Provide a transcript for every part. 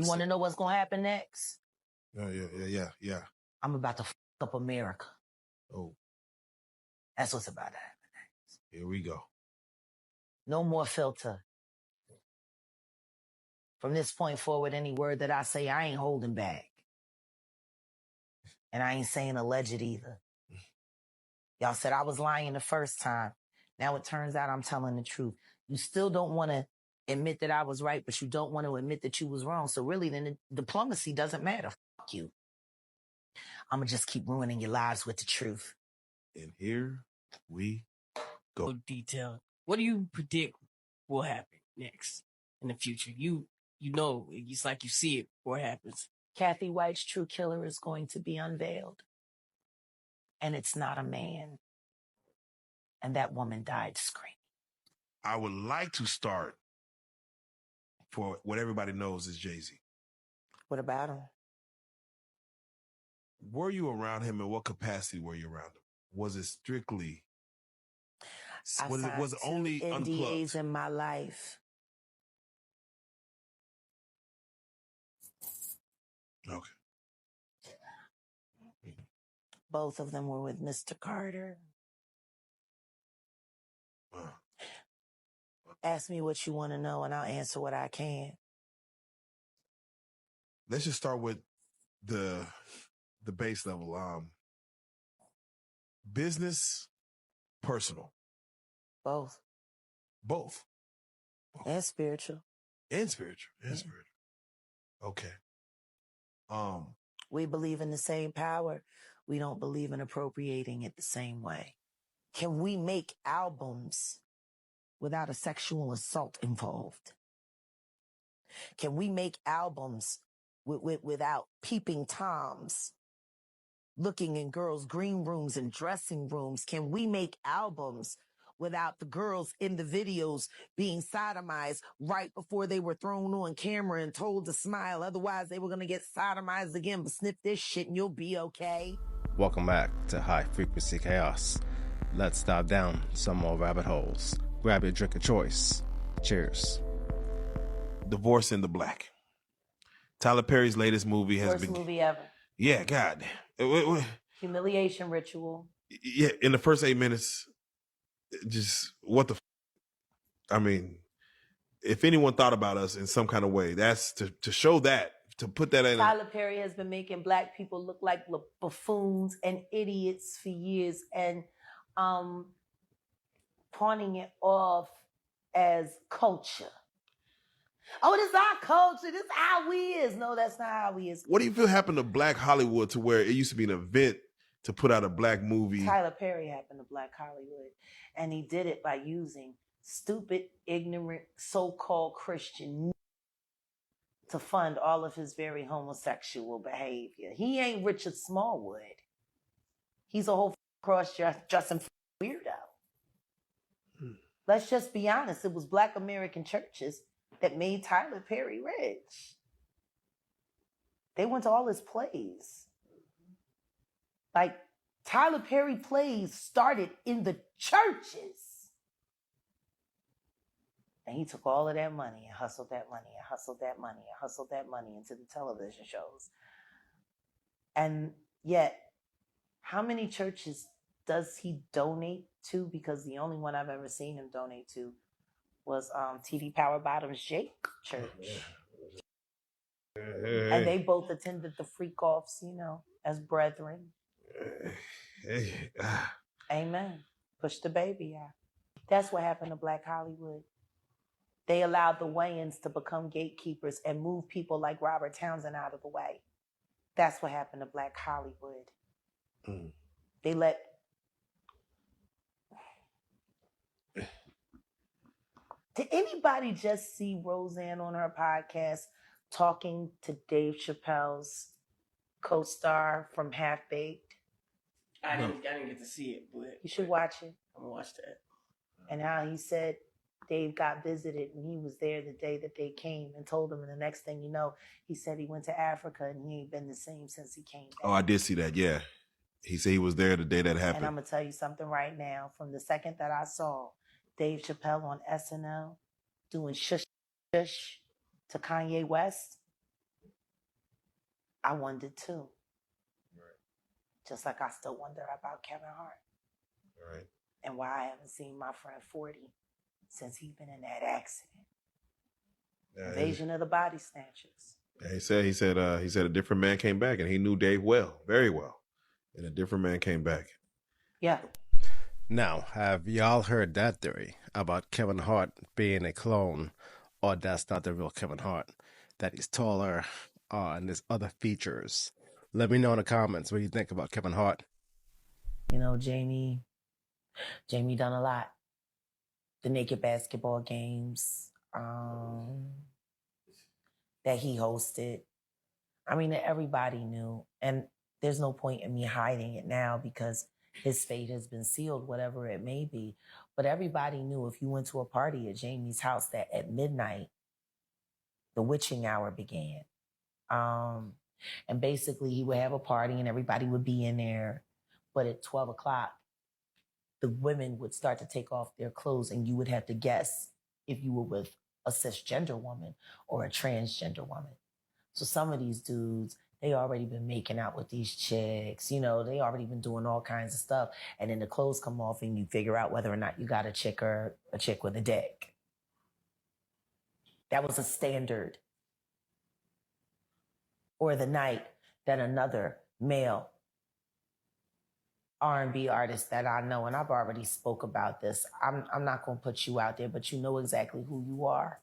You want to know what's going to happen next? Yeah. I'm about to up America. Oh. That's what's about to happen next. Here we go. No more filter. From this point forward, any word that I say, I ain't holding back. And I ain't saying alleged either. Y'all said I was lying the first time. Now it turns out I'm telling the truth. You still don't want to admit that I was right, but you don't want to admit that you was wrong. So really, then the diplomacy doesn't matter. Fuck you. I'm going to just keep ruining your lives with the truth. And here we go. Detail. What do you predict will happen next in the future? You know, it's like you see it before it happens. Kathy White's true killer is going to be unveiled. And it's not a man. And that woman died screaming. I would like to start for what everybody knows is Jay-Z. What about him? Were you around him, and what capacity were you around him? Was it strictly? Was it only NDAs unplugged? in my life. Okay. Both of them were with Mr. Carter. Ask me what you want to know, and I'll answer what I can. Let's just start with the base level. Business, personal. Both. And spiritual. Okay. We believe in the same power. We don't believe in appropriating it the same way. Can we make albums without a sexual assault involved? Can we make albums without peeping toms looking in girls' green rooms and dressing rooms? Can we make albums without the girls in the videos being sodomized right before they were thrown on camera and told to smile? Otherwise, they were going to get sodomized again. But sniff this shit and you'll be okay. Welcome back to High Frequency Chaos. Let's dive down some more rabbit holes. Grab your drink of choice. Cheers. Divorce in the Black. Tyler Perry's latest movie has Worst movie ever. Yeah, God. Humiliation ritual. Yeah, in the first 8 minutes, just what the I mean, if anyone thought about us in some kind of way, that's to show that, to put that in. Tyler Perry has been making black people look like buffoons and idiots for years, and pawning it off as culture. Oh, this is our culture. This is how we is. No, that's not how we is. What do you feel happened to Black Hollywood to where it used to be an event to put out a black movie? Tyler Perry happened to Black Hollywood, and he did it by using stupid, ignorant, so-called Christian to fund all of his very homosexual behavior. He ain't Richard Smallwood. He's a whole cross-dressing weirdo. Let's just be honest. It was Black American churches that made Tyler Perry rich. They went to all his plays. Like, Tyler Perry plays started in the churches. And he took all of that money and hustled that money and hustled that money and hustled that money into the television shows. And yet, how many churches does he donate to? Because the only one I've ever seen him donate to was TD Power Bottom's Jake Church. And they both attended the freak offs, as brethren. Amen. Push the baby out. That's what happened to Black Hollywood. They allowed the Wayans to become gatekeepers and move people like Robert Townsend out of the way. That's what happened to Black Hollywood. They let... Did anybody just see Roseanne on her podcast talking to Dave Chappelle's co-star from Half Baked? I didn't get to see it, but you should watch it. I'm gonna watch that. And how he said Dave got visited and he was there the day that they came and told him, and the next thing you know, he said he went to Africa and he ain't been the same since he came back. Oh, I did see that, yeah. He said he was there the day that happened. And I'm going to tell you something right now. From the second that I saw Dave Chappelle on SNL doing shush shush to Kanye West, I wondered too. Just like I still wonder about Kevin Hart. Right. And why I haven't seen my friend 40 since he's been in that accident. Invasion of the Body Snatchers. He said a different man came back, and he knew Dave well, very well, and a different man came back. Yeah. Now, have y'all heard that theory about Kevin Hart being a clone, or that's not the real Kevin Hart, that he's taller, and there's other features? Let me know in the comments what you think about Kevin Hart. You know, Jamie done a lot. The naked basketball games that he hosted. I mean, everybody knew. And there's no point in me hiding it now because his fate has been sealed, whatever it may be. But everybody knew if you went to a party at Jamie's house that at midnight, the witching hour began. And basically he would have a party and everybody would be in there. But at 12 o'clock, the women would start to take off their clothes and you would have to guess if you were with a cisgender woman or a transgender woman. So some of these dudes, they already been making out with these chicks, you know, they already been doing all kinds of stuff. And then the clothes come off and you figure out whether or not you got a chick or a chick with a dick. That was a standard. Or the night that another male R&B artist that I know, and I've already spoke about this. I'm not going to put you out there, but you know exactly who you are.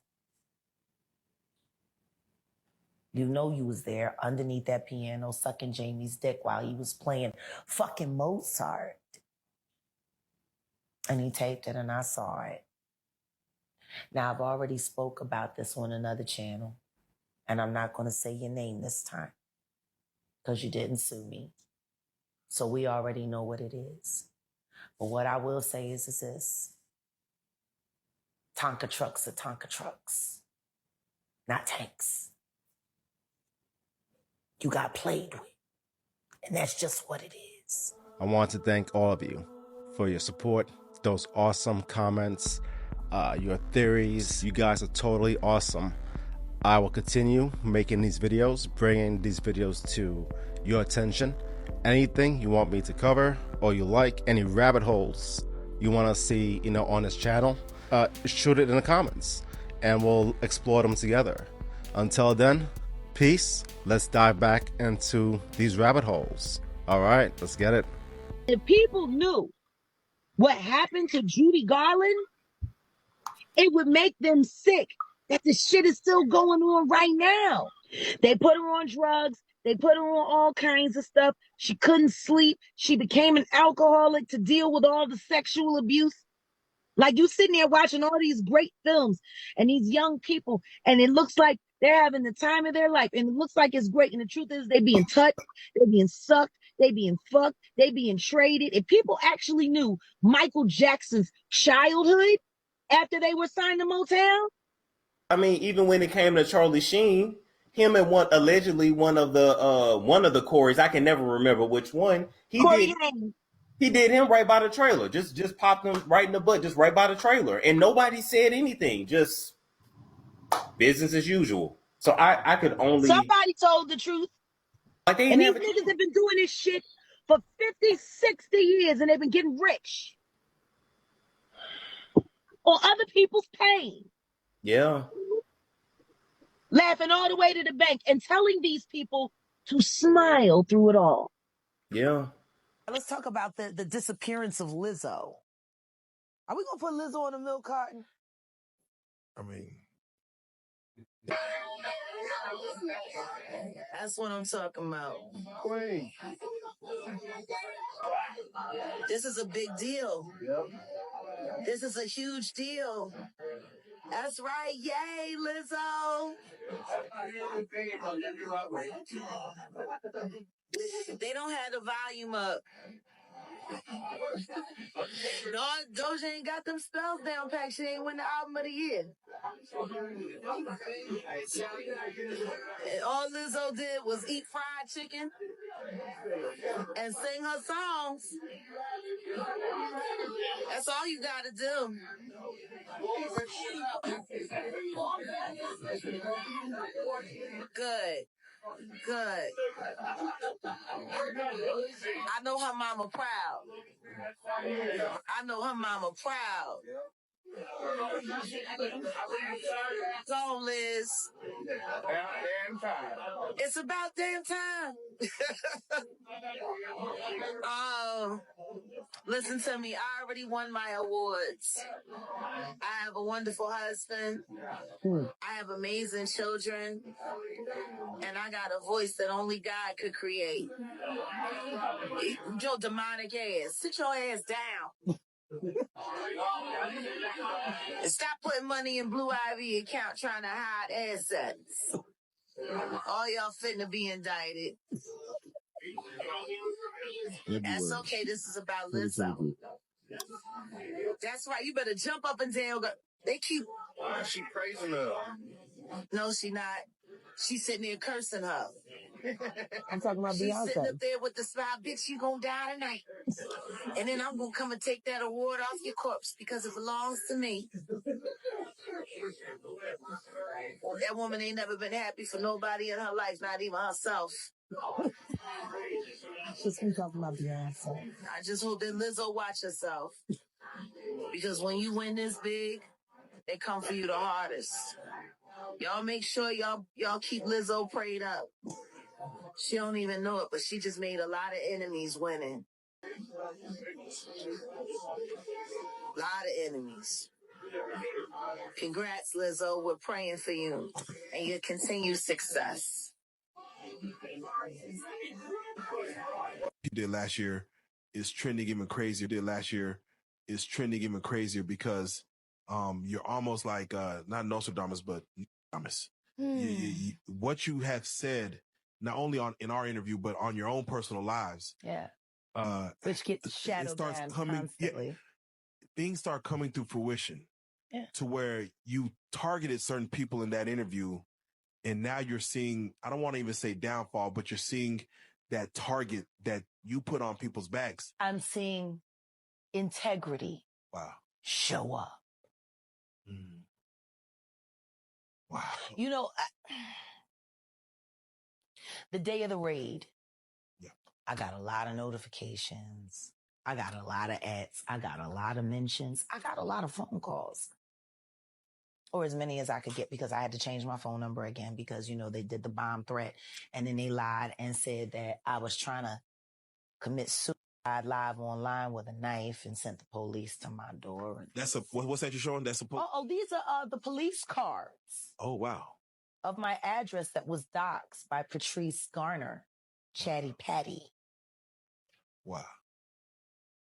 You know you was there underneath that piano sucking Jamie's dick while he was playing fucking Mozart. And he taped it and I saw it. Now, I've already spoke about this on another channel, and I'm not going to say your name this time because you didn't sue me. So we already know what it is. But what I will say is this. Tonka trucks are Tonka trucks, not tanks. You got played with. And that's just what it is. I want to thank all of you for your support, those awesome comments, your theories. You guys are totally awesome. I will continue making these videos, bringing these videos to your attention. Anything you want me to cover or you like, any rabbit holes you want to see, on this channel, shoot it in the comments and we'll explore them together. Until then, peace. Let's dive back into these rabbit holes. All right, let's get it. If people knew what happened to Judy Garland, it would make them sick that the shit is still going on right now. They put her on drugs. They put her on all kinds of stuff. She couldn't sleep. She became an alcoholic to deal with all the sexual abuse. Like you sitting there watching all these great films and these young people, and it looks like they're having the time of their life. And it looks like it's great. And the truth is they being touched, they being sucked, they being fucked, they being traded. If people actually knew Michael Jackson's childhood after they were signed to Motown. I mean, even when it came to Charlie Sheen, him and one of the Corys, I can never remember which one. He did him right by the trailer. Just popped him right in the butt, just right by the trailer. And nobody said anything. Just business as usual. So I could only... Somebody told the truth. Like and these niggas have been doing this shit for 50, 60 years and they've been getting rich on other people's pain. Yeah. Laughing all the way to the bank and telling these people to smile through it all. Yeah. Let's talk about the disappearance of Lizzo. Are we going to put Lizzo on a milk carton? I mean, that's what I'm talking about. Queen. This is a big deal. Yep. This is a huge deal. That's right. Yay, Lizzo. They don't have the volume up. Doja ain't got them spells down packed. She ain't win the album of the year. And all Lizzo did was eat fried chicken and sing her songs. That's all you gotta do. Good. Good. I know her mama proud. I know her mama proud. Go, Liz. It's about damn time. Listen to me. I already won my awards. I have a wonderful husband. I have amazing children. And I got a voice that only God could create. Your demonic ass. Sit your ass down. And stop putting money in Blue Ivy account trying to hide assets. All y'all finna be indicted. That's okay. This is about Lizzo. That's right. You better jump up and down. They keep. She praising her. No, she not. She's sitting there cursing her. I'm talking about She's Beyonce. sitting up there with the smile, bitch, you gonna die tonight. And then I'm gonna come and take that award off your corpse because it belongs to me. That woman ain't never been happy for nobody in her life, not even herself. She's been talking about Beyonce. I just hope that Lizzo watch herself. Because when you win this big, they come for you the hardest. Y'all make sure y'all keep Lizzo prayed up. She don't even know it, but she just made a lot of enemies winning. A lot of enemies. Congrats, Lizzo. We're praying for you and your continued success. You did last year is trending even crazier. Because you're almost like not Nostradamus, but Nostradamus. What you have said, not only in our interview, but on your own personal lives. Yeah. Which gets shadowed constantly. Things start coming to fruition. Yeah. To where you targeted certain people in that interview, and now you're seeing, I don't want to even say downfall, but you're seeing that target that you put on people's backs. I'm seeing integrity. Wow. Show up. Wow. You know, the day of the raid, yeah, I got a lot of notifications. I got a lot of ads. I got a lot of mentions. I got a lot of phone calls. Or as many as I could get because I had to change my phone number again because, they did the bomb threat and then they lied and said that I was trying to commit suicide live online with a knife and sent the police to my door. What's that you're showing? These are the police cards. Oh, wow. Of my address that was doxxed by Patrice Garner, Chatty Patty. Wow.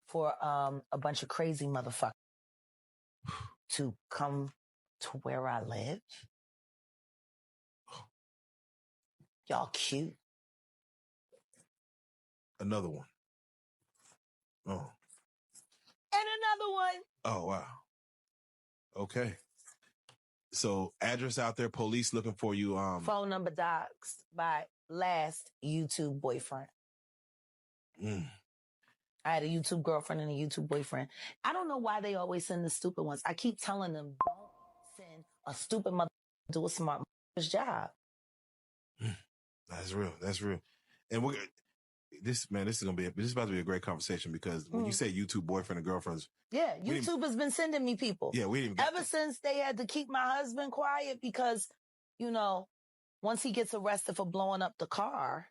For a bunch of crazy motherfuckers to come to where I live. Y'all cute. Another one. Oh. And another one. Oh, wow. Okay. So address out there, police looking for you. Phone number doxxed by last YouTube boyfriend. I had a YouTube girlfriend and a YouTube boyfriend. I don't know why they always send the stupid ones. I keep telling them, don't send a stupid mother to do a smart mother's job. That's real. And this is about to be a great conversation because when you say YouTube boyfriend and girlfriends. Yeah, YouTube has been sending me people. Yeah, we didn't ever since they had to keep my husband quiet because, once he gets arrested for blowing up the car,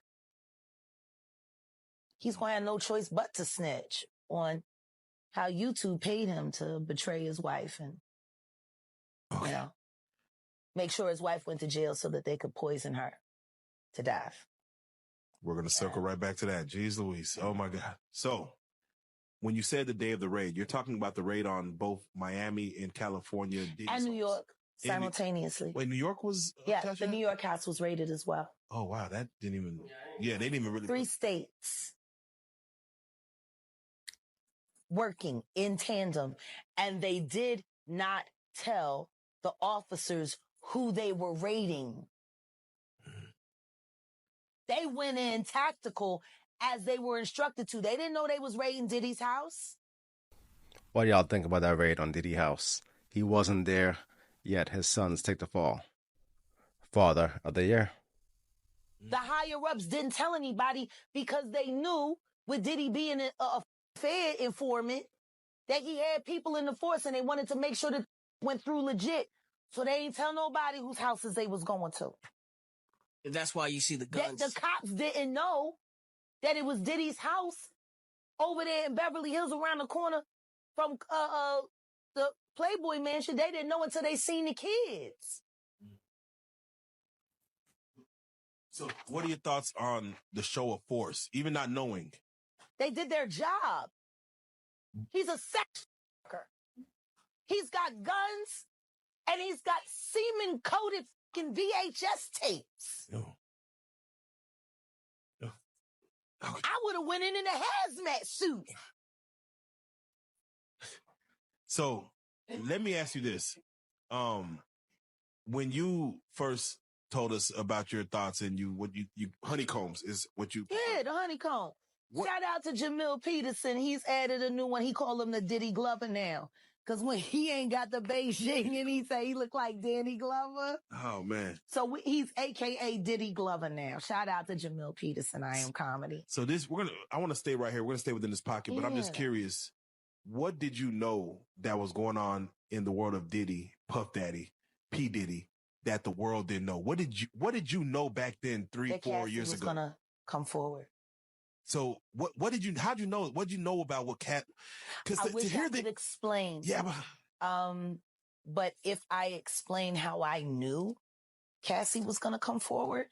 he's going to have no choice but to snitch on how YouTube paid him to betray his wife and, make sure his wife went to jail so that they could poison her to death. We're going to circle right back to that. Jeez Louise. Oh, my God. So when you said the day of the raid, you're talking about the raid on both Miami and California. And New York simultaneously. Wait, New York was? Yeah, the New York house was raided as well. Oh, wow. That didn't even, they didn't even really. 3 states working in tandem. And they did not tell the officers who they were raiding. They went in tactical as they were instructed to. They didn't know they was raiding Diddy's house. What do y'all think about that raid on Diddy's house? He wasn't there, yet his sons take the fall. Father of the year. The higher-ups didn't tell anybody because they knew, with Diddy being a Fed informant, that he had people in the force and they wanted to make sure that went through legit. So they ain't tell nobody whose houses they was going to. That's why you see the guns. The cops didn't know that it was Diddy's house over there in Beverly Hills around the corner from the Playboy Mansion. They didn't know until they seen the kids. So what are your thoughts on the show of force, even not knowing? They did their job. He's a sex worker. He's got guns and he's got semen-coated fucking VHS tapes. I would have went in a hazmat suit. So let me ask you this. When you first told us about your thoughts and you honeycombs is what you... Yeah, the honeycomb. What? Shout out to Jamil Peterson. He's added a new one. He called him the Diddy Glover now. Because when he ain't got the Beijing and he say he look like Danny Glover. Oh, man. So he's AKA Diddy Glover now. Shout out to Jamil Peterson. I Am Comedy. So I want to stay right here. We're going to stay within this pocket, but I'm just curious. What did you know that was going on in the world of Diddy, Puff Daddy, P. Diddy, that the world didn't know? What did you know back then, 3-4 years ago? Going to come forward. So how'd you know? What'd you know about what Cat? Because I wish I could explain. Yeah, but if I explain how I knew Cassie was going to come forward,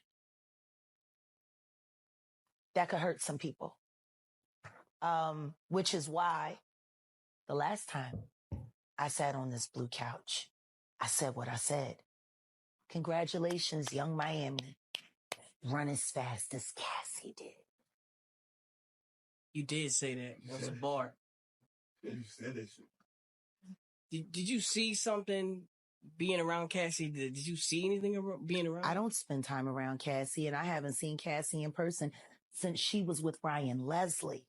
that could hurt some people. Which is why the last time I sat on this blue couch, I said what I said. Congratulations, young Miami. Run as fast as Cassie did. You did say that. That was a bar. You said that shit. Did you see something being around Cassie? Did you see anything being around? I don't spend time around Cassie, and I haven't seen Cassie in person since she was with Ryan Leslie.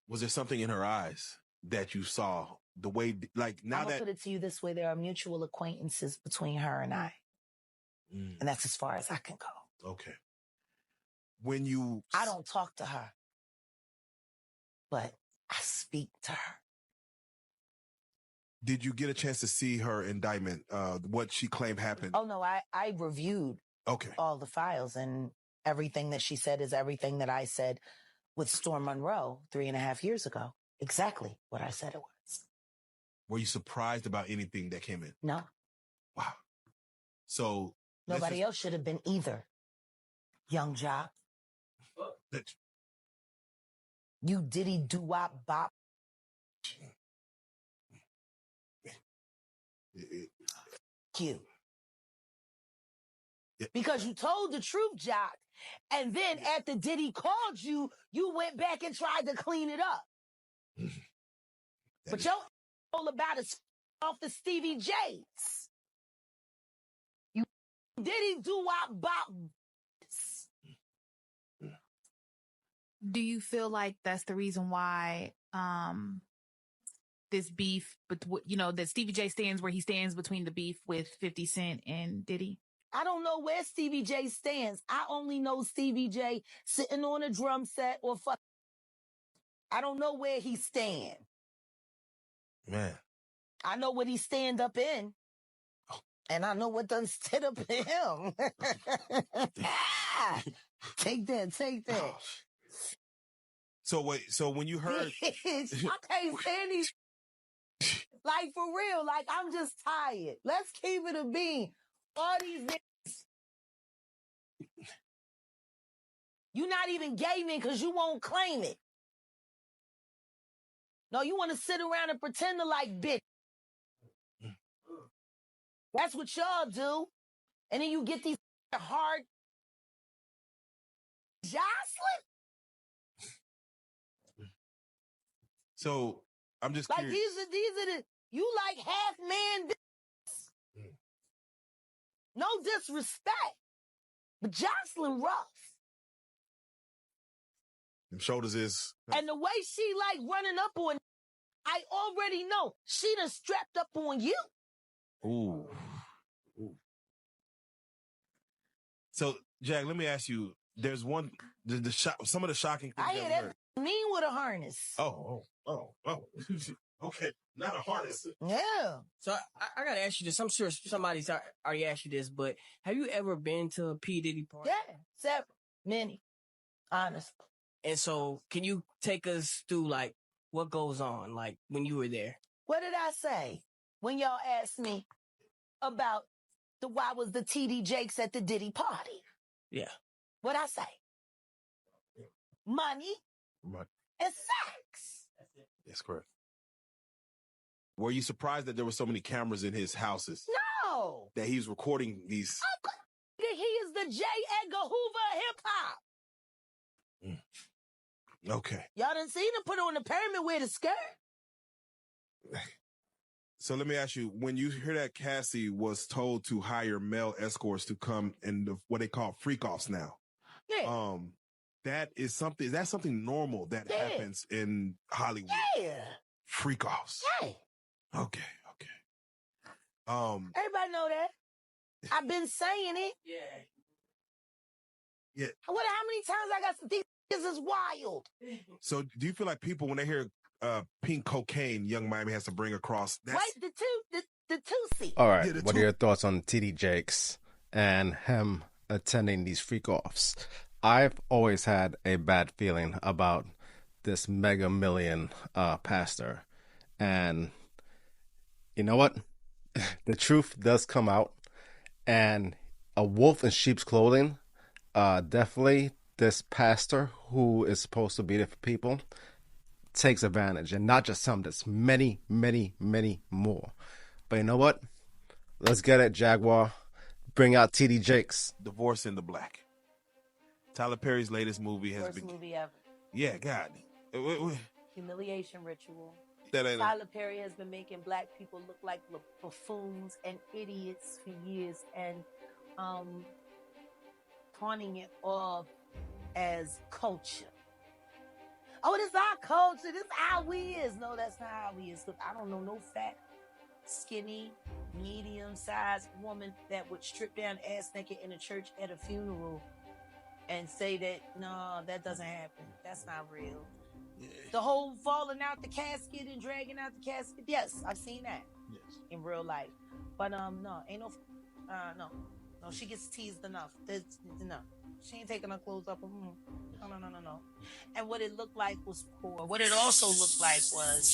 Was there something in her eyes that you saw? The way, like, now that... I'll put it to you this way. There are mutual acquaintances between her and I. And that's as far as I can go. Okay. I don't talk to her, but I speak to her. Did you get a chance to see her indictment, what she claimed happened? Oh, no, I reviewed all the files, and everything that she said is everything that I said with Storm Monroe 3.5 years ago. Exactly what I said it was. Were you surprised about anything that came in? No. Wow. So... Nobody else should have been either. Young Jock. You Diddy doo-wop bop. You. Because you told the truth, Jock. And then after Diddy called you, you went back and tried to clean it up. But your all about is off the Stevie J's. You Diddy doo-wop bop. Do you feel like that's the reason why this beef, but that Stevie J stands where he stands between the beef with 50 Cent and Diddy? I don't know where Stevie J stands. I only know Stevie J sitting on a drum set or fuck. I don't know where he stand. Man. I know what he stand up in. And I know what done stood up in him. Take that. So wait, so when you heard... I can't stand these... Like, for real, like, I'm just tired. Let's keep it a bean. All these niggas... You not even gay men because you won't claim it. No, you want to sit around and pretend to like bitch. That's what y'all do. And then you get these hard... Jocelyn? So, I'm just like curious. These are the... You like half-man... No disrespect. But Jocelyn rough. Them shoulders is... And the way she like running up on... I already know. She done strapped up on you. Ooh. So, Jack, let me ask you. There's one, some of the shocking things I hear that mean with a harness. Oh. Okay, not a harness. Yeah. So I gotta ask you this. I'm sure somebody's already asked you this, but have you ever been to a P. Diddy party? Yeah, several, many, honestly. And so, can you take us through like what goes on, like when you were there? What did I say when y'all asked me about why was the TD Jakes at the Diddy party? Yeah. What'd I say? Money and sex. That's correct. Were you surprised that there were so many cameras in his houses? No. That he was recording these? He is the J. Edgar Hoover of hip hop. Okay. Y'all done seen him put on the pyramid with a skirt? So let me ask you, when you hear that Cassie was told to hire male escorts to come and what they call freak-offs now. Yeah. Is that something normal that happens in Hollywood? Yeah. Freak-offs. Yeah. Okay. Everybody know that. I've been saying it. Yeah. How many times I got to think this is wild? So do you feel like people, when they hear pink cocaine, Young Miami has to bring across? Wait, the two-seat. All right. What are your thoughts on TD Jakes and him attending these freak-offs? I've always had a bad feeling about this mega million pastor. And you know what? The truth does come out. And a wolf in sheep's clothing, definitely this pastor who is supposed to be there for people takes advantage. And not just some, there's many, many, many more. But you know what? Let's get it, Jaguar. Bring out TD Jakes. Divorce in the Black. Tyler Perry's latest movie has Worst movie ever. Yeah, God. Humiliation ritual. That ain't Tyler Perry has been making black people look like buffoons and idiots for years, and pawning it off as culture. Oh, this our culture. This how we is. No, that's not how we is. Look, I don't know no fat, skinny, medium-sized woman that would strip down ass naked in a church at a funeral and say that, no, that doesn't happen. That's not real. Yeah. The whole falling out the casket and dragging out the casket. Yes, I've seen that. Yes. In real life. But no, ain't no, no, she gets teased enough. No, she ain't taking her clothes up. No. And what it looked like was poor. What it also looked like was,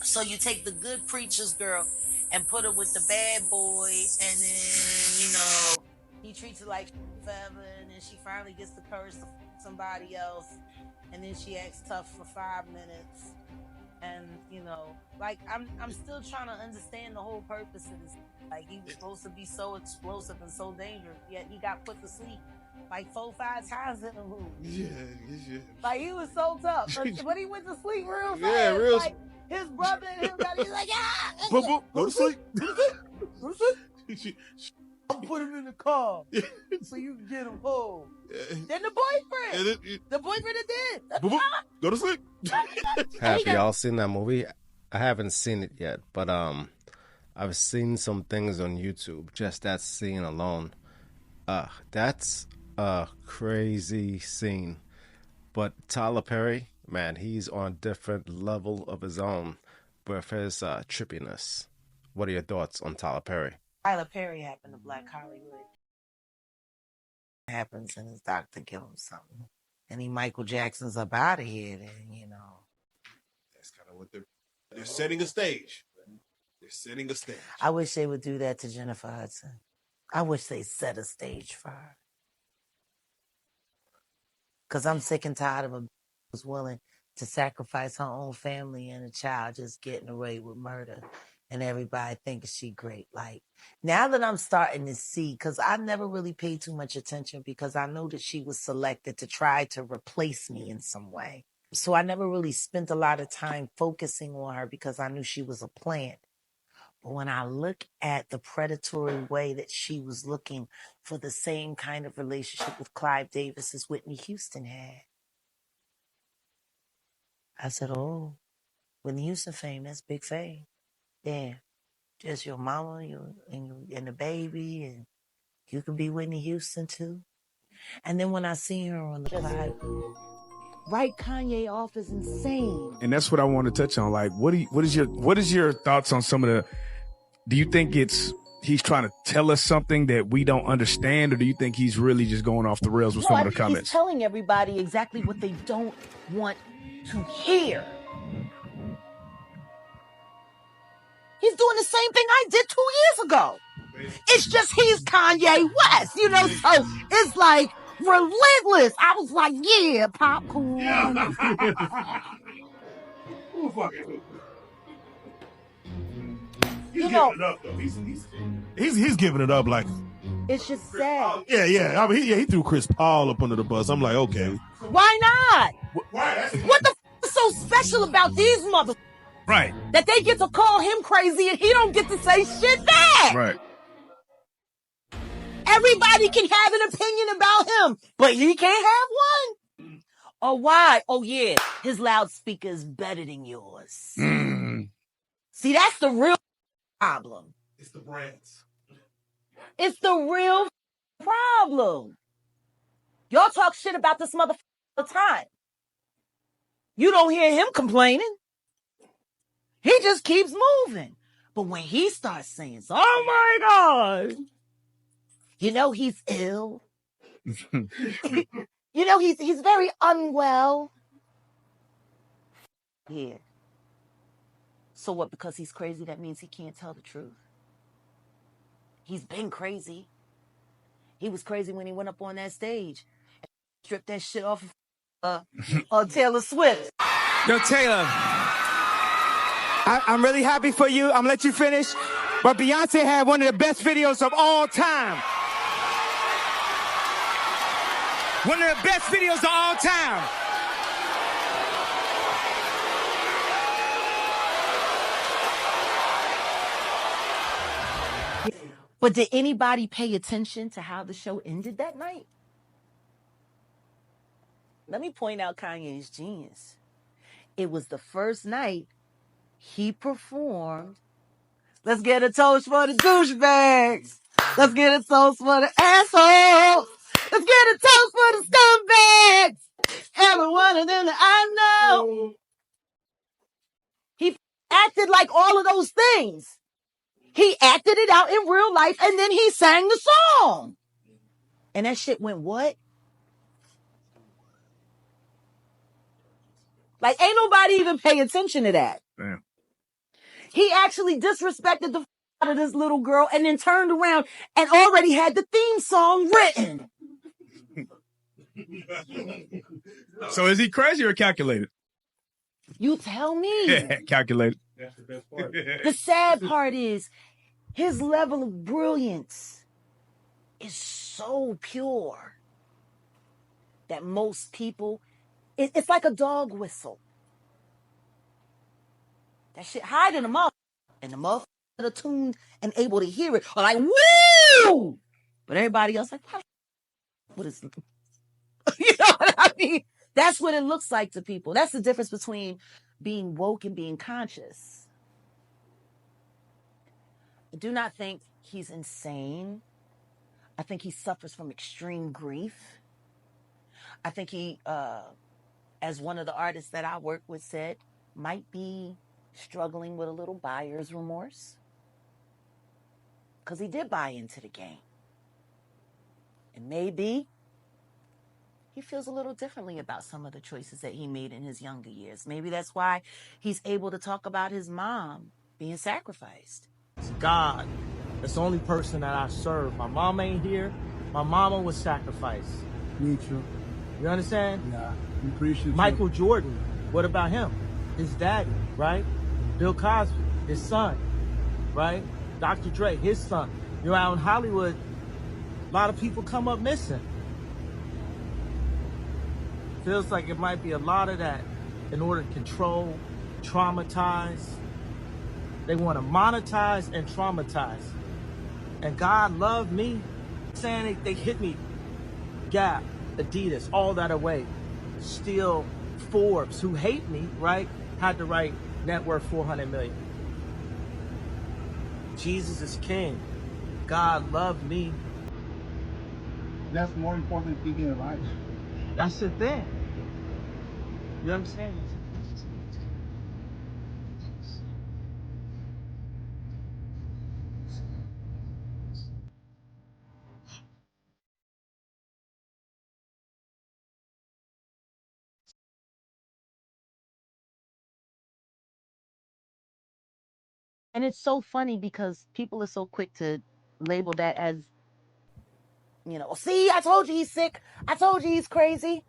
so you take the good preacher's girl and put her with the bad boy, and then, he treats her like forever, and then she finally gets the courage to somebody else, and then she acts tough for 5 minutes. And, like, I'm still trying to understand the whole purpose of this. Like, he was supposed to be so explosive and so dangerous, yet he got put to sleep like 4-5 times in the movie. Yeah. Like, he was so tough. But he went to sleep real fast. Yeah, real. Like, his brother and him he's like, go to sleep. Go to sleep. I'll put him in the car so you can get him home. Then the boyfriend. The boyfriend did. Go to sleep. Have y'all seen that movie? I haven't seen it yet, but I've seen some things on YouTube. Just that scene alone. That's a crazy scene. But Tyler Perry, man, he's on a different level of his own with his trippiness. What are your thoughts on Tyler Perry? Tyler Perry happened to Black Hollywood. Happens and his doctor give him something. And Michael Jackson's up out of here then, That's kind of what they're setting a stage. They're setting a stage. I wish they would do that to Jennifer Hudson. I wish they set a stage for her. Because I'm sick and tired of a who's willing to sacrifice her own family and a child just getting away with murder. And everybody thinks she great. Like, now that I'm starting to see, because I never really paid too much attention because I know that she was selected to try to replace me in some way. So I never really spent a lot of time focusing on her because I knew she was a plant. But when I look at the predatory way that she was looking for the same kind of relationship with Clive Davis as Whitney Houston had, I said, oh, Whitney Houston fame, that's big fame. Yeah, just your mama and the baby, and You could be Whitney Houston too. And then when I seen her on the Clyde, write Kanye off is insane. And that's what I want to touch on. Like, what is your thoughts on some of the? Do you think he's trying to tell us something that we don't understand, or do you think he's really just going off the rails with some of the comments? He's telling everybody exactly what they don't want to hear. He's doing the same thing I did 2 years ago. It's just he's Kanye West, so it's like relentless. I was like, yeah, popcorn. He's giving it up, though. He's giving it up like... It's just sad. Yeah. I mean, he threw Chris Paul up under the bus. I'm like, okay. Why not? What the is so special about these motherfuckers? Right. That they get to call him crazy and he don't get to say shit back. Right. Everybody can have an opinion about him, but he can't have one. Oh, why? Oh, yeah. His loudspeaker is better than yours. See, that's the real problem. It's the brands. It's the real problem. Y'all talk shit about this motherfucker all the time. You don't hear him complaining. He just keeps moving. But when he starts saying, oh my God, he's ill. He's very unwell. Yeah. So what, because he's crazy, that means he can't tell the truth? He's been crazy. He was crazy when he went up on that stage and stripped that shit off of Taylor Swift. Yo, Taylor, I'm really happy for you. I'm gonna let you finish. But Beyonce had one of the best videos of all time. One of the best videos of all time. But did anybody pay attention to how the show ended that night? Let me point out Kanye's genius. It was the first night he performed. Let's get a toast for the douchebags. Let's get a toast for the assholes. Let's get a toast for the scumbags. Every one of them that I know. He acted like all of those things. He acted it out in real life, and then he sang the song. And that shit went what? Like, ain't nobody even pay attention to that. Damn. He actually disrespected the out of this little girl and then turned around and already had the theme song written. So is he crazy or calculated? You tell me. Yeah, calculated. That's the best part. The sad part is his level of brilliance is so pure that most people, it's like a dog whistle. That shit hide in the mouth, and the motherfuckers that are tuned and able to hear it are like, woo! But everybody else like, what is it? You know what I mean? That's what it looks like to people. That's the difference between being woke and being conscious. I do not think he's insane. I think he suffers from extreme grief. I think he, as one of the artists that I work with said, might be struggling with a little buyer's remorse. Because he did buy into the game. And maybe he feels a little differently about some of the choices that he made in his younger years. Maybe that's why he's able to talk about his mom being sacrificed. It's God. That's the only person that I serve. My mom ain't here. My mama was sacrificed. Me too. You understand? Yeah, we appreciate Michael Jordan, what about him? His daddy, right? Bill Cosby, his son, right? Dr. Dre, his son. You're out in Hollywood, a lot of people come up missing. Feels like it might be a lot of that in order to control, traumatize. They want to monetize and traumatize. And God loved me. Saying they hit me. Gap, Adidas, all that away. Still Forbes, who hate me, right? Had to write net worth 400 million. Jesus is king. God loved me. That's more important than keeping alive. That's the thing. You understand? And it's so funny because people are so quick to label that as, see, I told you he's sick. I told you he's crazy.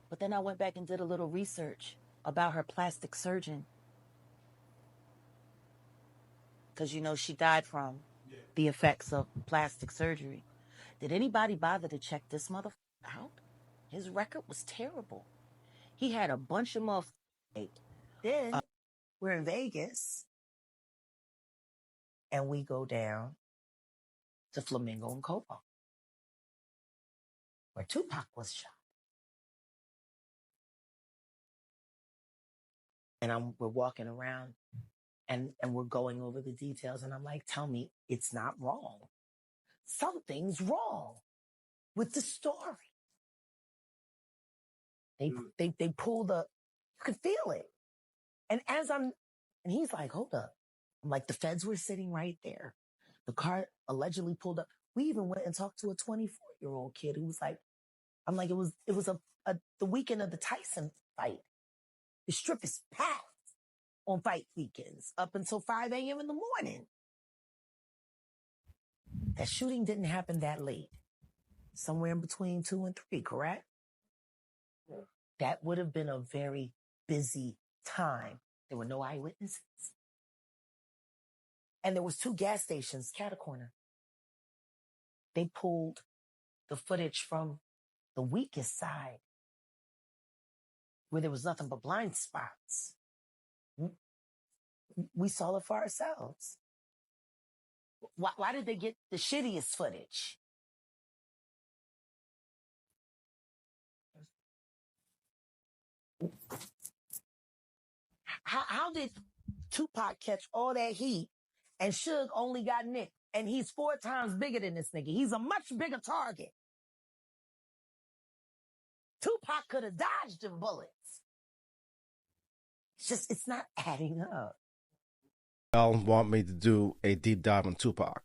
But then I went back and did a little research about her plastic surgeon. Because, she died from the effects of plastic surgery. Did anybody bother to check this motherfucker out? His record was terrible. He had a bunch of motherfuckers. Then we're in Vegas. And we go down to Flamingo and Copo, where Tupac was shot. And we're walking around and we're going over the details. And I'm like, tell me it's not wrong. Something's wrong with the story. They pull you could feel it. And he's like, hold up. I'm like, the feds were sitting right there. The car allegedly pulled up. We even went and talked to a 24-year-old kid who was like, I'm like, it was the weekend of the Tyson fight. The strip is packed on fight weekends up until 5 a.m. in the morning. That shooting didn't happen that late. Somewhere in between 2 and 3, correct? That would have been a very busy time. There were no eyewitnesses. And there was 2 gas stations, catacorner. They pulled the footage from the weakest side, where there was nothing but blind spots. We saw it for ourselves. Why did they get the shittiest footage? How did Tupac catch all that heat and Suge only got nicked? And he's 4 times bigger than this nigga. He's a much bigger target. Tupac could have dodged them bullets. It's not adding up. Y'all want me to do a deep dive on Tupac?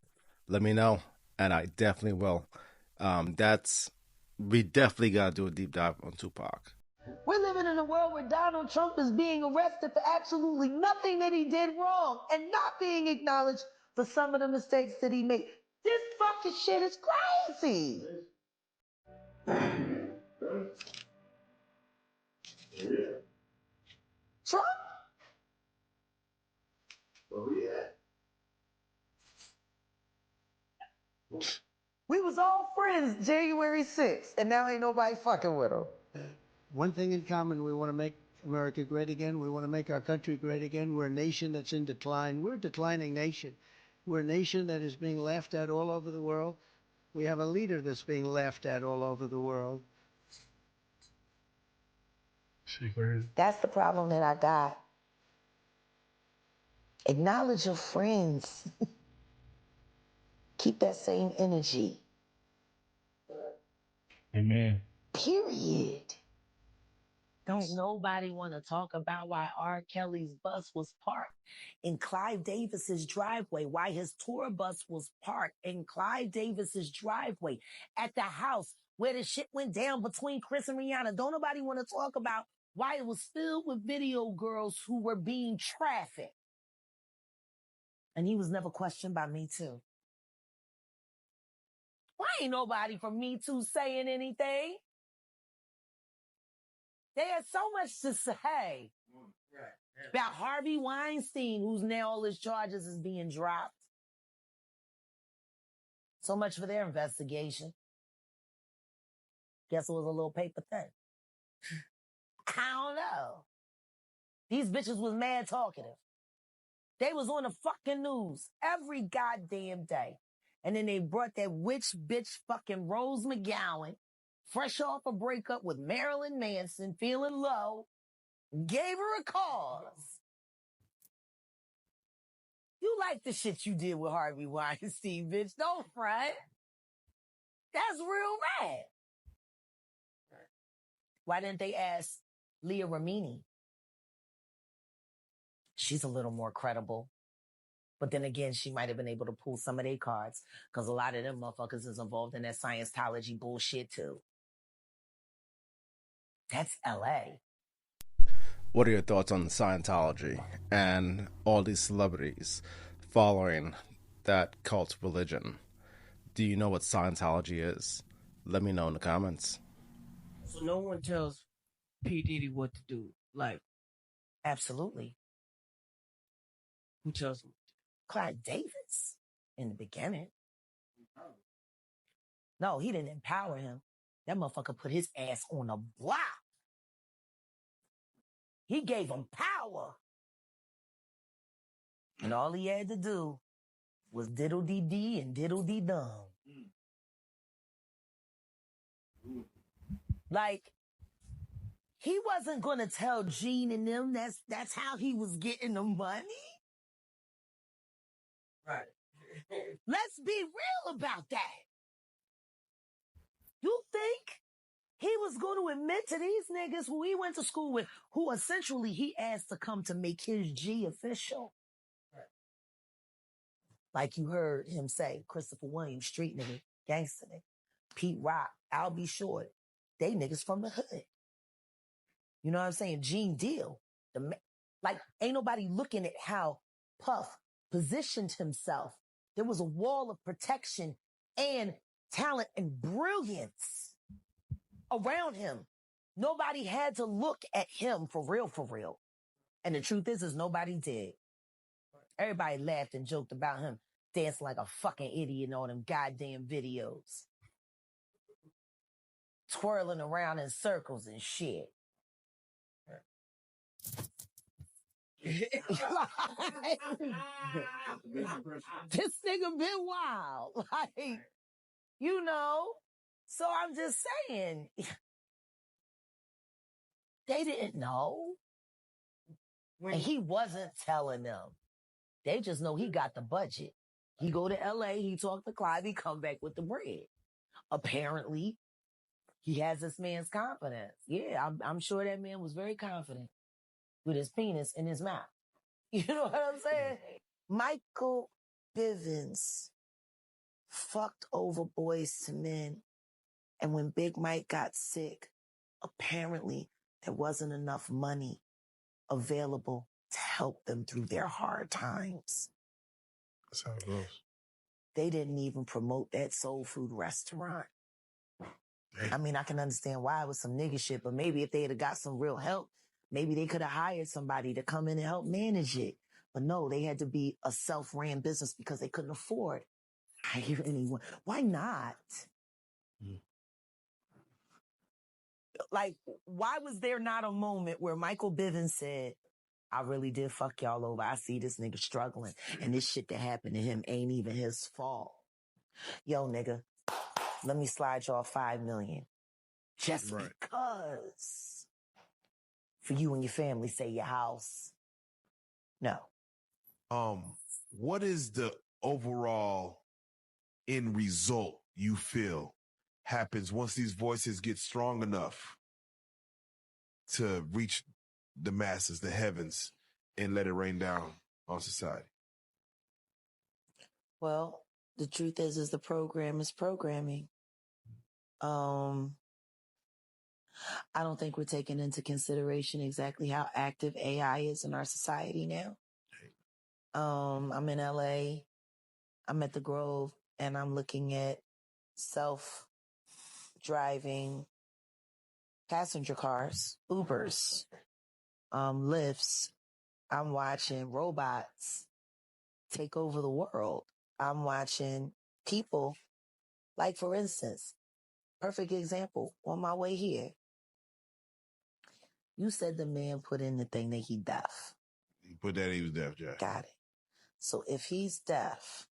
Let me know, and I definitely will. We definitely gotta do a deep dive on Tupac. We're living in a world where Donald Trump is being arrested for absolutely nothing that he did wrong and not being acknowledged for some of the mistakes that he made. This fucking shit is crazy. Trump? Oh, yeah. We was all friends January 6th, and now ain't nobody fucking with him. One thing in common, we want to make America great again. We want to make our country great again. We're a nation that's in decline. We're a declining nation. We're a nation that is being laughed at all over the world. We have a leader that's being laughed at all over the world. That's the problem that I got. Acknowledge your friends. Keep that same energy. Amen. Period. Don't nobody want to talk about why R. Kelly's bus was parked in Clive Davis's driveway, why his tour bus was parked in Clive Davis's driveway at the house where the shit went down between Chris and Rihanna. Don't nobody want to talk about why it was filled with video girls who were being trafficked. And he was never questioned by Me Too. Why ain't nobody from Me Too saying anything? They had so much to say about Harvey Weinstein, who's now all his charges is being dropped. So much for their investigation. Guess it was a little paper thin. I don't know. These bitches was mad talkative. They was on the fucking news every goddamn day. And then they brought that witch bitch fucking Rose McGowan, fresh off a breakup with Marilyn Manson, feeling low, gave her a cause. You like the shit you did with Harvey Weinstein, bitch. Don't front. That's real rad. Why didn't they ask Leah Remini? She's a little more credible. But then again, she might have been able to pull some of their cards because a lot of them motherfuckers is involved in that Scientology bullshit too. That's LA. What are your thoughts on Scientology and all these celebrities following that cult religion? Do you know what Scientology is? Let me know in the comments. So no one tells P. Diddy what to do. Like, absolutely. Who tells him? Clive Davis in the beginning. No, he didn't empower him. That motherfucker put his ass on a block. He gave him power. And all he had to do was diddle-dee-dee and diddle-dee-dum. Like, he wasn't going to tell Gene and them that's how he was getting the money. Right. Let's be real about that. You think he was going to admit to these niggas who he went to school with, who essentially he asked to come to make his G official? Right. Like you heard him say, Christopher Williams, street nigga, gangster nigga, Pete Rock, Al B. Short, they niggas from the hood. You know what I'm saying? Gene Deal. Like, ain't nobody looking at how Puff positioned himself. There was a wall of protection and talent and brilliance around him. Nobody had to look at him for real. And the truth is nobody did. Everybody laughed and joked about him dancing like a fucking idiot in all them goddamn videos. Twirling around in circles and shit. This nigga been wild. Like, you know. So I'm just saying, they didn't know. And he wasn't telling them. They just know he got the budget. He go to LA, he talk to Clive, he come back with the bread. Apparently, he has this man's confidence. Yeah, I'm sure that man was very confident with his penis in his mouth. You know what I'm saying? Michael Bivins fucked over Boys to Men. And when Big Mike got sick, apparently there wasn't enough money available to help them through their hard times. That's how it goes. They didn't even promote that soul food restaurant. Hey. I mean, I can understand why it was some nigga shit, but maybe if they had got some real help, maybe they could have hired somebody to come in and help manage it. But no, they had to be a self-ran business because they couldn't afford hire anyone. Why not? Like, why was there not a moment where Michael Bivins said, I really did fuck y'all over. I see this nigga struggling and this shit that happened to him ain't even his fault. Yo, nigga, let me slide y'all $5 million. Just right. Because for you and your family, say your house. No. What is the overall end result you feel happens once these voices get strong enough to reach the masses, the heavens, and let it rain down on society? Well, the truth is the program is programming. I don't think we're taking into consideration exactly how active AI is in our society now. I'm in LA. I'm at the Grove, and I'm looking at self-driving passenger cars, Ubers, Lyfts. I'm watching robots take over the world. I'm watching people, like, for instance, perfect example, on my way here. You said the man put in the thing that he deaf. He put that he was deaf, Jack. Got it. So if he's deaf,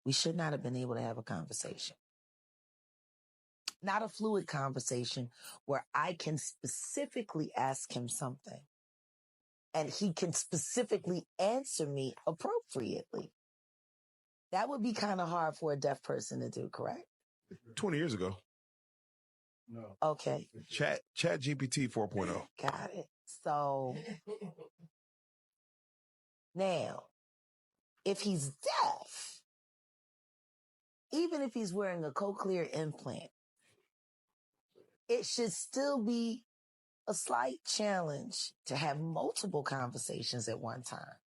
we should not have been able to have a conversation. Not a fluid conversation where I can specifically ask him something and he can specifically answer me appropriately. That would be kind of hard for a deaf person to do, correct? 20 years ago. No. Okay. Chat GPT 4.0. Got it. So now, if he's deaf, even if he's wearing a cochlear implant, it should still be a slight challenge to have multiple conversations at one time.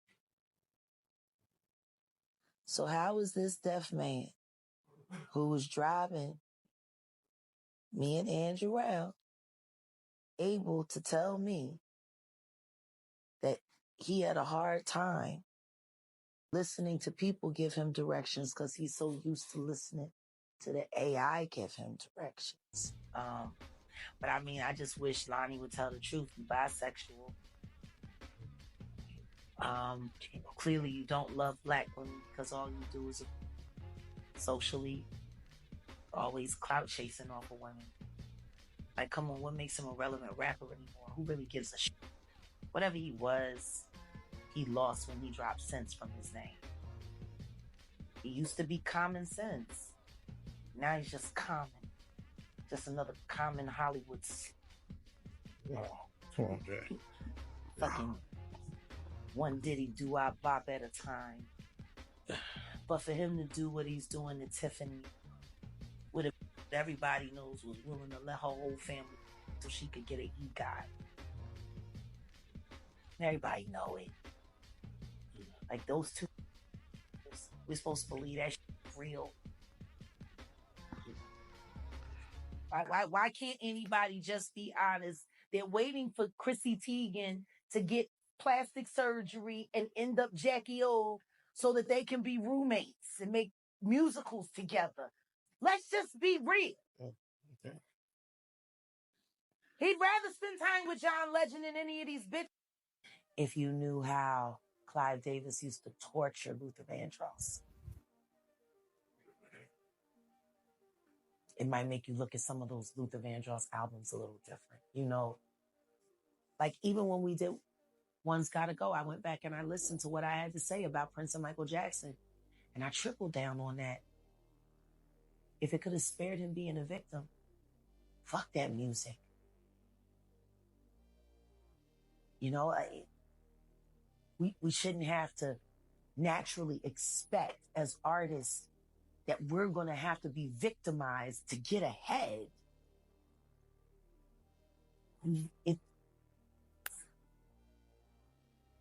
So how is this deaf man who was driving me and Andrew around able to tell me that he had a hard time listening to people give him directions because he's so used to listening to the AI give him directions? But I mean, I just wish Lonnie would tell the truth. You're bisexual. Clearly you don't love black women because all you do is socially always clout chasing off of women. Like, come on, what makes him a relevant rapper anymore? Who really gives a shit? Whatever he was, he lost when he dropped sense from his name. He used to be common sense. Now he's just common. Just another common Hollywood. Oh, come on, Jay. Fucking one diddy do-wop bop at a time. But for him to do what he's doing to Tiffany, with a everybody knows was willing to let her whole family so she could get an EGOT. Everybody know it. Like those two, we're supposed to believe that shit real. Why can't anybody just be honest? They're waiting for Chrissy Teigen to get plastic surgery and end up Jackie O so that they can be roommates and make musicals together. Let's just be real. Okay. He'd rather spend time with John Legend than any of these bitches. If you knew how Clive Davis used to torture Luther Vandross, it might make you look at some of those Luther Vandross albums a little different. You know, like even when we did One's Gotta Go, I went back and I listened to what I had to say about Prince and Michael Jackson, and I tripled down on that. If it could have spared him being a victim, fuck that music. You know, we shouldn't have to naturally expect as artists that we're going to have to be victimized to get ahead.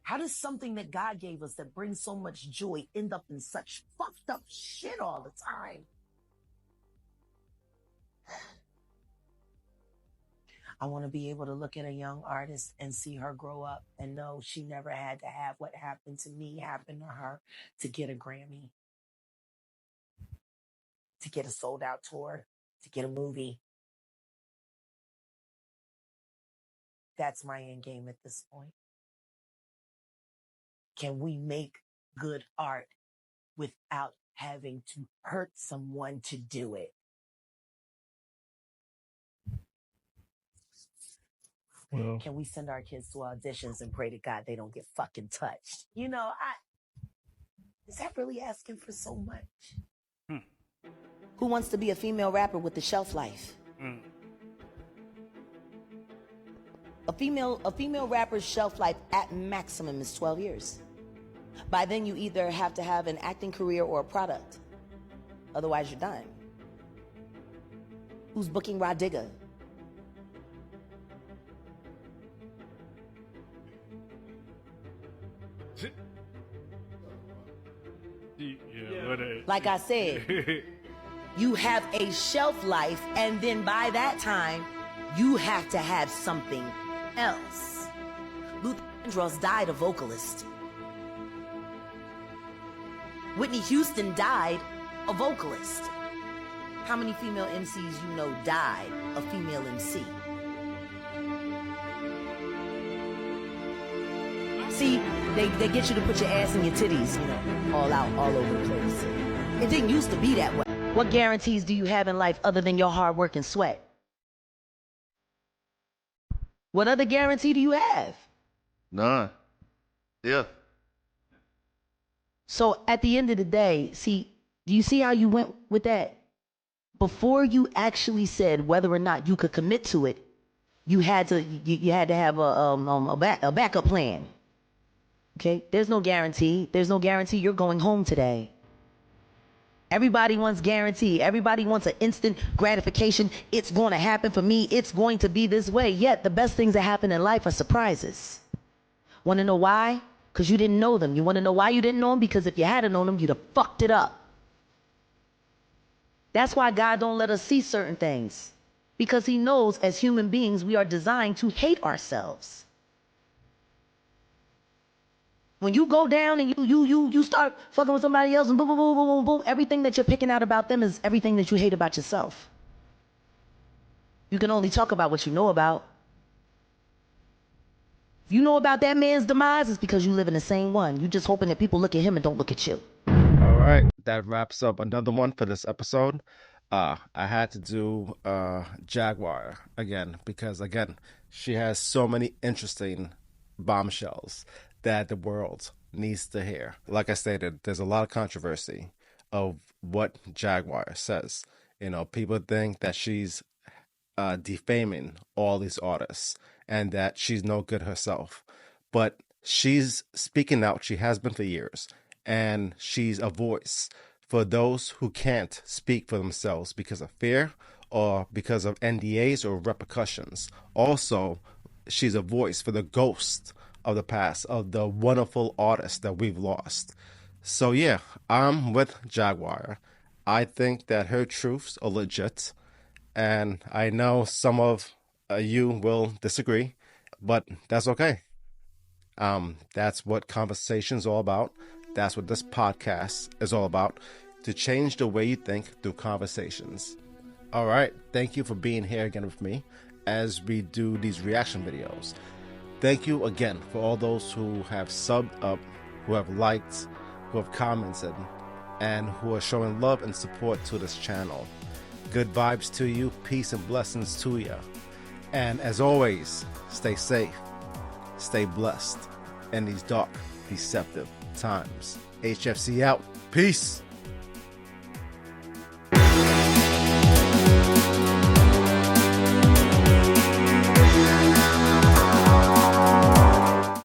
How does something that God gave us that brings so much joy end up in such fucked up shit all the time? I want to be able to look at a young artist and see her grow up and know she never had to have what happened to me happen to her to get a Grammy, to get a sold out tour, to get a movie. That's my end game at this point. Can we make good art without having to hurt someone to do it? Well, can we send our kids to auditions and pray to God they don't get fucking touched? You know, is that really asking for so much? Who wants to be a female rapper with the shelf life? A female rapper's shelf life at maximum is 12 years. By then you either have to have an acting career or a product. Otherwise you're done. Who's booking Rod Digger? Like I said, you have a shelf life, and then by that time, you have to have something else. Luther Vandross died a vocalist. Whitney Houston died a vocalist. How many female MCs you know died a female MC? See, they get you to put your ass and your titties, you know, all out, all over the place. It didn't used to be that way. What guarantees do you have in life other than your hard work and sweat? What other guarantee do you have? None. Yeah. So at the end of the day, see, do you see how you went with that? before you actually said whether or not you could commit to it, you had to have a backup plan. Okay? There's no guarantee. There's no guarantee you're going home today. Everybody wants guarantee. Everybody wants an instant gratification. It's going to happen for me. It's going to be this way. Yet the best things that happen in life are surprises. Want to know why? Because you didn't know them. You want to know why you didn't know them? Because if you hadn't known them, you'd have fucked it up. That's why God don't let us see certain things. Because he knows as human beings, we are designed to hate ourselves. When you go down and you start fucking with somebody else and boom, boom, boom, boom, boom, boom, everything that you're picking out about them is everything that you hate about yourself. You can only talk about what you know about. If you know about that man's demise, it's because you live in the same one. You're just hoping that people look at him and don't look at you. All right, that wraps up another one for this episode. I had to do Jaguar again because, again, she has so many interesting bombshells that the world needs to hear. Like I stated, there's a lot of controversy of what Jaguar says. You know, people think that she's defaming all these artists and that she's no good herself. But she's speaking out. She has been for years. And she's a voice for those who can't speak for themselves because of fear or because of NDAs or repercussions. Also, she's a voice for the ghosts of the past, of the wonderful artists that we've lost. So yeah, I'm with Jaguar. I think that her truths are legit, and I know some of you will disagree, but that's okay. That's what conversation's all about. That's what this podcast is all about, to change the way you think through conversations. All right, thank you for being here again with me as we do these reaction videos. Thank you again for all those who have subbed up, who have liked, who have commented, and who are showing love and support to this channel. Good vibes to you, peace and blessings to you. And as always, stay safe, stay blessed in these dark, deceptive times. HFC out. Peace.